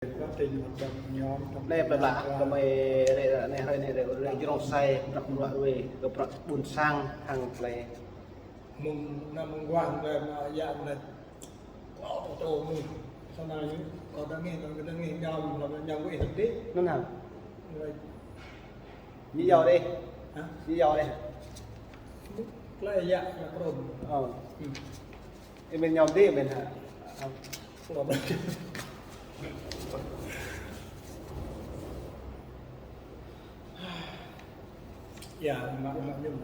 quá trình hoạt động nhóm đây là lạ có mày đây này hơi này để trong say đặt loại về gặp loại buồn sang thằng này mùng năm mùng quang về mà dạng là có tổ mùng sau này có đang nghe nhóm là nhóm cái thực tế nó nào rồi như dầu đi hả như dầu đây lại dạng là có em bên nhóm đi bên hả là bên dạ mà nhưng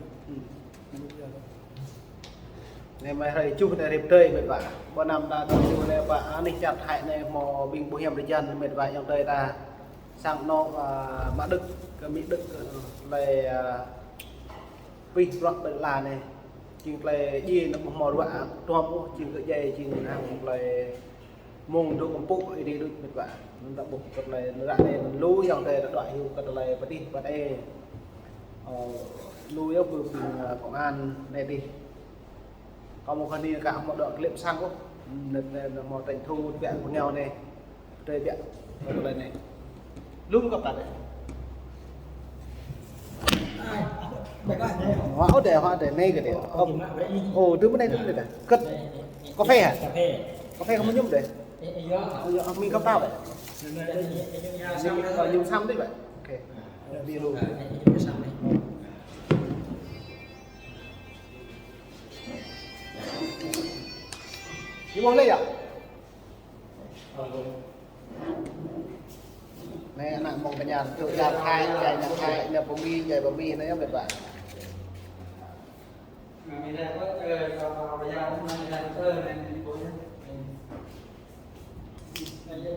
này mày thấy chụp để đẹp tươi mệt vả bao năm ta đầu tư này vả này chặt hại này mò bình bảo hiểm để dân mệt vả trong đây ta sang nó mã đức cái mỹ đức về pin rock bên là này chừng là gì nó mò vả toa chừng cái dây chừng hàng là mông đồ công cụ đi được mệt vả nó đã buộc cái này nó ra này mình lú trong đây là đoạn hiệu cái này và đi và đây nuôi ốc vừa công an này đi có một con đi cả một đoạn clip sang cũng một thành thu vẹn của nghèo này đây vẹn một lần này lúc gặp đặt đấy hóa để này cái đấy ông ồ từ bên đây từ đây cất cà phê hả cà phê không có nhúng đấy mình cấp tao đấy dùng xăm đấy vậy ok đi luôn đi bóng lên ạ này anak mau kenyan tự nhà khai nhà bông mi này em biết bạn mình ra có vào ra mình ra có này bố nhá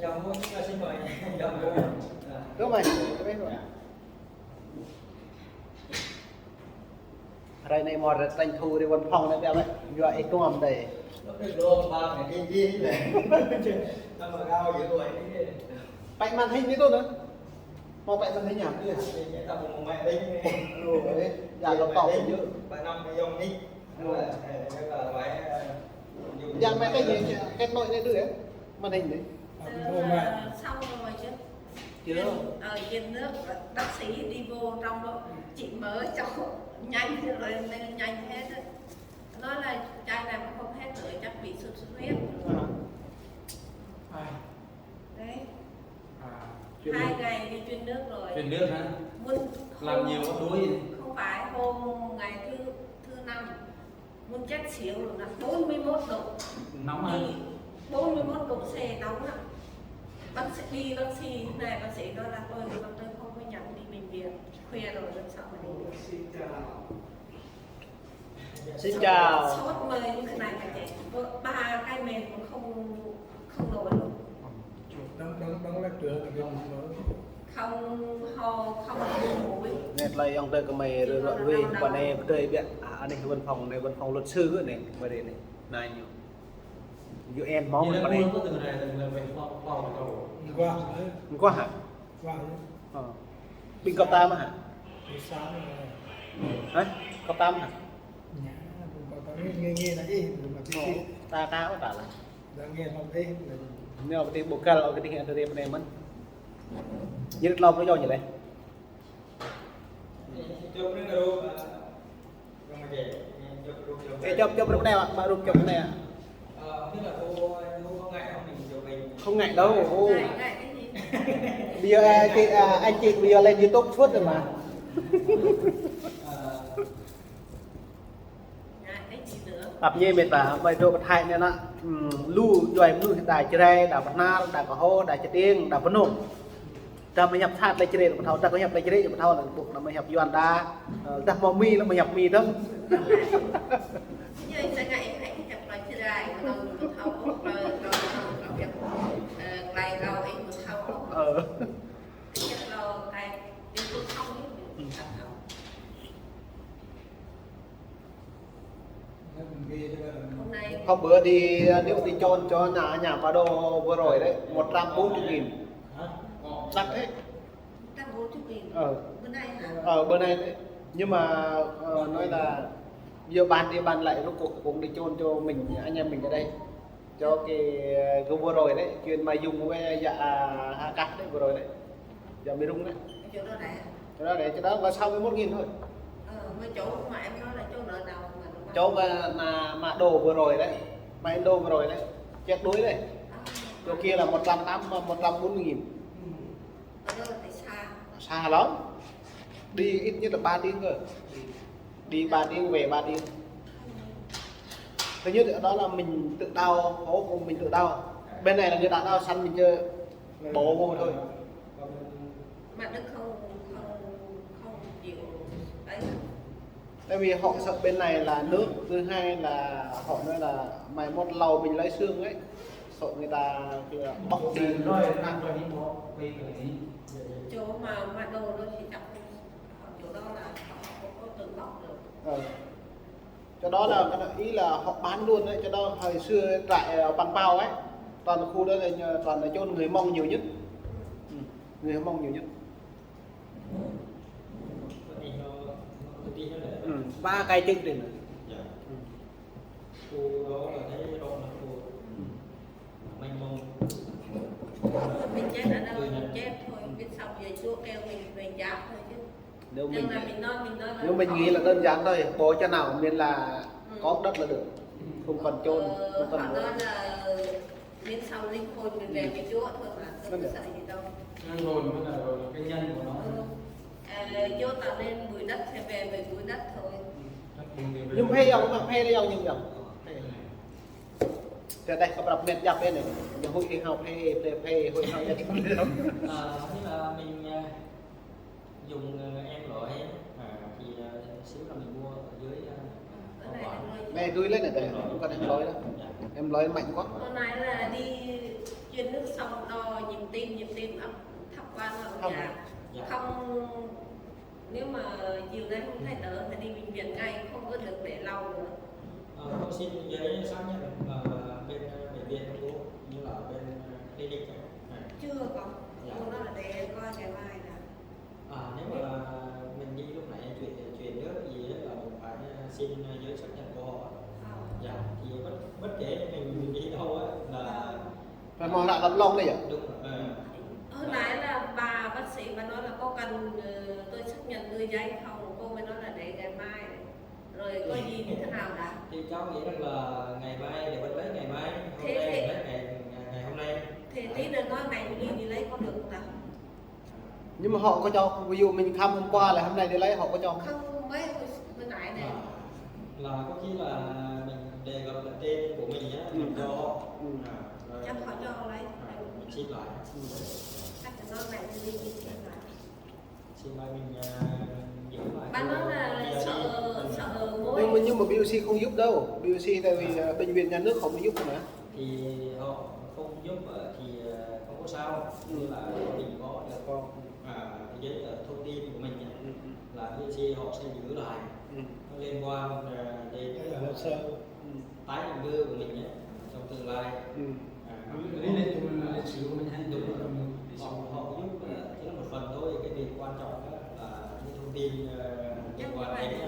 chồng muốn xin mời chồng luôn đúng rồi biết rồi đây này một tranh thu đi văn phòng này em ấy gọi ấy tuồng đây luôn ba cái cái gì này nó mà cao dữ vậy bạch màn hình như tôi nữa mau bạch màn hình nhảm đi tao một mẹ đi rồi dạ nó tỏ chứ bài năm cái dòng đi là phải dạ mẹ cái gì cái nội này đưa đấy màn hình đấy xong rồi chứ chưa ở trên nước bác sĩ đi vô trong đó chị mới cho nhanh rồi nhanh hết rồi. Nói là chai này mà không hết rồi chắc bị sốt xuất huyết đấy 2 ngày đi truyền nước rồi truyền nước hả làm nhiều có đuối không phải hôm ngày thứ năm muốn chết xỉu rồi là 41 độ nóng hả 41 độ C nóng lắm bác sĩ này bác sĩ nói là tôi không có nhận đi bệnh viện khuya rồi làm sao mà đi được xin chào sốt mời như thế này phải chạy 3 cái mền cũng không nổi luôn đang là cửa cái không ho không buồn mũi nên là ông đây có mày rồi gọi về bọn này đây biện này văn phòng luật sư nữa này mày đây này này nhiều nhiều em máu như bọn này này có từng này từng là về phòng cầu qua có hả bình cấp tam hả sáng đấy cấp tam hả nghe là gì mà cái ta cáo cả là đang nghe không thấy nếu mà tìm bộ cal ở cái tình hình thời điểm này mất như được lâu nó do như này chụp lúc này ạ bạn chụp lúc này ạ không ngại đâu bây giờ anh chị bây giờ lên YouTube suốt rồi mà tập như mình bảo bài độ bật hại này nè lưu doài lưu hiện đại chơi đảo bát na đảo cỏ hô đảo chơi tiếng đảo bát nung ta mới nhập thắt lấy chơi một thau ta có nhập lấy chơi một thau là buộc nó mới nhập doan đa ta mò mi nó mới nhập mi đó như sẽ ngày hãy nhập lại chơi đài rồi một thau rồi nhập lại rồi một thau nhập rồi cái đi cũng không hôm bữa đi điệu đi chôn cho nhà bà đồ vừa rồi đấy 140.000 đắt đấy 140.000 bữa nay hả bữa nay đấy nhưng mà nói là giờ bán đi bán lại rốt cuộc cũng đi chôn cho mình anh em mình ở đây cho cái vừa rồi đấy chuyên mà dùng với dạ hạ cắt đấy vừa rồi đấy dạ mới rung đấy chỗ đó rẻ. cho đó để cho đó là 61.000 thôi. Mấy chỗ mà em nói là chỗ nợ nào mà đúng Chỗ mà đồ vừa rồi đấy mà em đồ vừa rồi đấy chết đuối đấy, chỗ kia là 140.000. ở đó là tại xa. Xa lắm, đi ít nhất là 3 tiếng cơ, đi 3 tiếng về 3 tiếng. Thứ nhất đó là mình tự đào hố của mình tự đào, bên này là người ta đào sẵn mình chơi bổ vô thôi. Mà Đức không chịu đấy. Tại vì họ sợ bên này là nước, thứ hai là họ nói là mày một lầu mình lấy xương ấy, sợ người ta bóc đi rồi ăn rồi đi mua về cái Chỗ mà đồ đó thì chắc chỗ đó là họ không có tự bóc được. Cho đó là ý là họ bán luôn đấy, cho đó hồi xưa trại Bằng Pao ấy, toàn khu đó là toàn là chôn người Mông nhiều nhất, người Mông nhiều nhất. Ba cây chân tiền này. khu đó là thấy đó là khu mênh mông. Mình chết ở đâu mình chết thôi, biết xong về chúa kêu mình về giáp thôi chứ. Nếu Nhưng mình là mình nói là nếu mình nghĩ là đơn giản thôi, bố cho nào miền là có đất là được, không cần chôn, không cần họ nói là miễn sau linh hồn mình về với chúa thôi mà không sợ gì đâu. Nhân hồn mới là cái nhân của nó. Chúa tạo nên bụi đất sẽ về với bụi đất thôi. Nhưng hay không mà hay đi không nhưng không. Từ đây có đặc biệt dập bên này, những hội học hay hội học nhất Tức là mình dùng em loại thì xíu là mình mua ở dưới này tôi lấy này để không cần em nói đâu, em nói mạnh quá. Hôm nay là đi chuyên nước xong đo nhịp tim ấp thấp qua ở nhà. Không, nếu mà chiều nay không thấy đỡ thì đi bệnh viện ngay, không có được để lâu nữa. Tôi xin giấy xác nhận bên bệnh viện của như là bên clinic Chưa còn, cô nói là để coi ngày mai nè. Nếu mà mình đi lúc nãy chuyển nước gì ấy là mình phải xin giấy xác nhận của họ. Dạ, thì bất kể mình đi đâu á là Phải mò lại tấm lông đây à? đúng rồi. Hồi nãy là bà bác sĩ mà nói là có cần tôi xác nhận đưa giấy không, cô mới nói là để ngày mai này. Rồi có gì như thế nào đã. Thì cháu nghĩ rằng là ngày mai để vẫn lấy ngày mai, hôm nay lấy ngày hôm nay. Thì tí nữa nói ngày đi lấy có được không nào? Nhưng mà họ có cho không? Ví dụ mình thăm hôm qua là hôm nay đi lấy họ có cho không? Không, mấy hồi nãy này. Là có khi là mình đề cập là tên của mình nhé, mình cho họ. Chắc họ cho lấy. Mình xin lại. Chắc là nói này đi xin lại. Xin lại mình giữ lại. Bác nói là sợ mối. Nhưng mà BOC không giúp đâu, BOC tại vì bệnh viện nhà nước không giúp mà. Thì họ không giúp thì không có sao, như là mình có được giấy tờ thông tin của mình là BOC họ sẽ giữ lại. Nó liên quan đến hồ sơ tái định cư của mình ấy, trong tương lai. Lý lịch của mình là lịch sử của mình hay Đúng rồi. Họ giúp chỉ là một phần thôi, cái việc quan trọng đó là những thông tin liên quan đến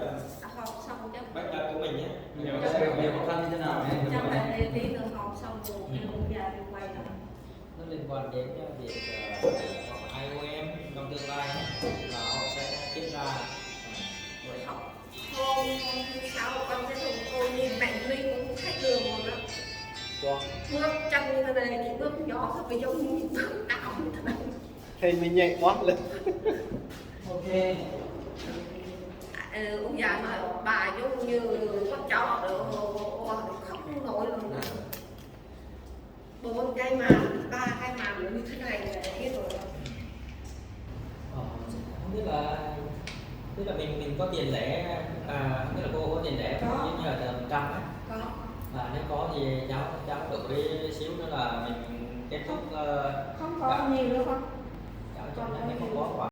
họp xong chắc bách đất của mình nhé. nhiều cái khó khăn như thế nào ấy. chắc là tí nữa họp xong rồi cũng ra đi quay lại. Nó liên quan đến việc IOM trong tương lai là họ sẽ tiếp ra Rồi học hôm thứ sáu con sẽ cùng cô nhìn mạnh Linh cũng khách đường rồi đó. Bước chân như thế này, chỉ bước nhỏ thôi bị giống như bước đảo như thế này. Thì mình nhẹ quá lên. Ok. Ông già nói bà giống như con chó rồi khóc không nổi luôn đó. 4 cái màn, 3 cái màn như thế này là hết rồi. không biết là tức là mình có tiền lẻ không biết là cô có tiền lẻ không, như là tầm 100 ấy. Có. Nếu có thì cháu đổi xíu nữa là mình kết thúc Không có nhiều đâu con. cháu không có